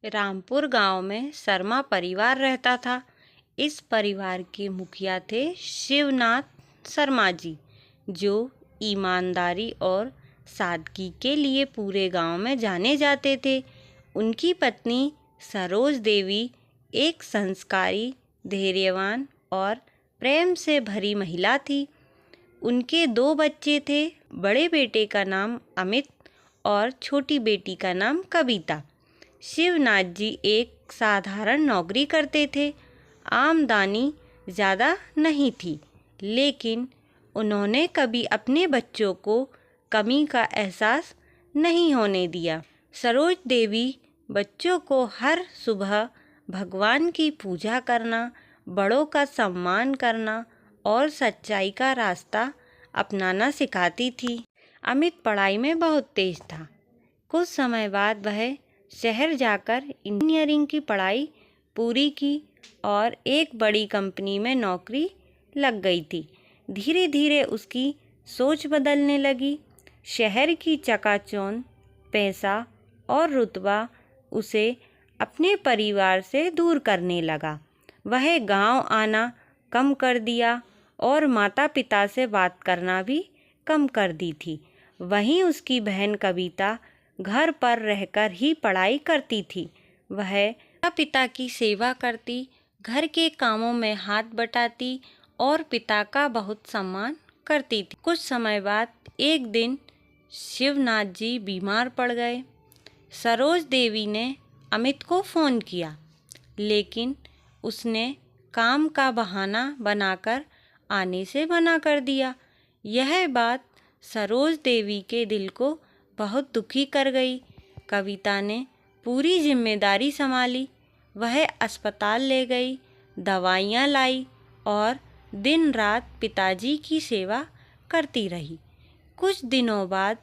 रामपुर गांव में शर्मा परिवार रहता था। इस परिवार के मुखिया थे शिवनाथ शर्मा जी, जो ईमानदारी और सादगी के लिए पूरे गांव में जाने जाते थे। उनकी पत्नी सरोज देवी एक संस्कारी, धैर्यवान और प्रेम से भरी महिला थी। उनके 2 बच्चे थे। बड़े बेटे का नाम अमित और छोटी बेटी का नाम कविता। शिवनाथ जी एक साधारण नौकरी करते थे। आमदनी ज़्यादा नहीं थी, लेकिन उन्होंने कभी अपने बच्चों को कमी का एहसास नहीं होने दिया। सरोज देवी बच्चों को हर सुबह भगवान की पूजा करना, बड़ों का सम्मान करना और सच्चाई का रास्ता अपनाना सिखाती थी। अमित पढ़ाई में बहुत तेज था। कुछ समय बाद वह शहर जाकर इंजीनियरिंग की पढ़ाई पूरी की और एक बड़ी कंपनी में नौकरी लग गई थी। धीरे धीरे उसकी सोच बदलने लगी। शहर की चकाचौंध, पैसा और रुतबा उसे अपने परिवार से दूर करने लगा। वह गांव आना कम कर दिया और माता पिता से बात करना भी कम कर दी थी। वहीं उसकी बहन कविता घर पर रहकर ही पढ़ाई करती थी। वह माता पिता की सेवा करती, घर के कामों में हाथ बटाती और पिता का बहुत सम्मान करती थी। कुछ समय बाद एक दिन शिवनाथ जी बीमार पड़ गए। सरोज देवी ने अमित को फ़ोन किया, लेकिन उसने काम का बहाना बनाकर आने से मना कर दिया। यह बात सरोज देवी के दिल को बहुत दुखी कर गई। कविता ने पूरी जिम्मेदारी संभाली। वह अस्पताल ले गई, दवाइयाँ लाई और दिन रात पिताजी की सेवा करती रही। कुछ दिनों बाद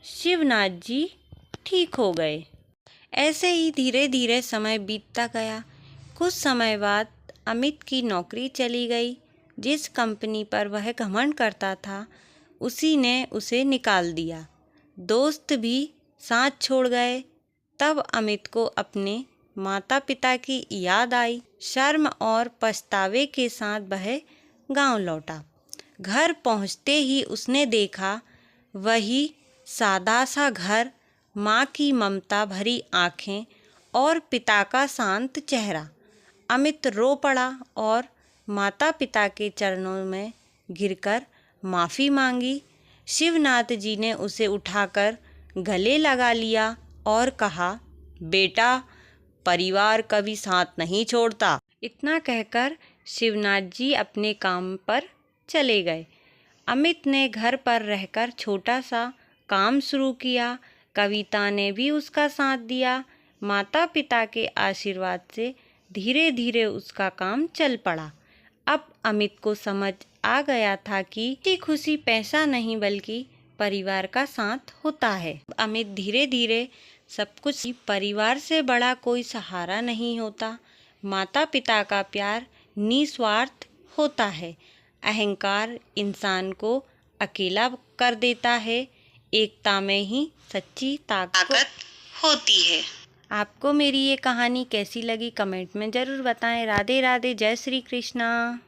शिवनाथ जी ठीक हो गए। ऐसे ही धीरे धीरे समय बीतता गया। कुछ समय बाद अमित की नौकरी चली गई। जिस कंपनी पर वह घमंड करता था, उसी ने उसे निकाल दिया। दोस्त भी साथ छोड़ गए। तब अमित को अपने माता पिता की याद आई। शर्म और पछतावे के साथ वह गांव लौटा। घर पहुंचते ही उसने देखा वही सादा सा घर, माँ की ममता भरी आँखें और पिता का शांत चेहरा। अमित रो पड़ा और माता पिता के चरणों में गिरकर माफ़ी मांगी। शिवनाथ जी ने उसे उठाकर गले लगा लिया और कहा, बेटा, परिवार कभी साथ नहीं छोड़ता। इतना कहकर शिवनाथ जी अपने काम पर चले गए। अमित ने घर पर रहकर छोटा सा काम शुरू किया। कविता ने भी उसका साथ दिया। माता पिता के आशीर्वाद से धीरे धीरे उसका काम चल पड़ा। अब अमित को समझ आ गया था कि खुशी पैसा नहीं बल्कि परिवार का साथ होता है। अमित धीरे धीरे सब कुछ, परिवार से बड़ा कोई सहारा नहीं होता। माता पिता का प्यार निस्वार्थ होता है। अहंकार इंसान को अकेला कर देता है। एकता में ही सच्ची ताकत होती है। आपको मेरी ये कहानी कैसी लगी कमेंट में ज़रूर बताएं। राधे राधे, जय श्री कृष्णा।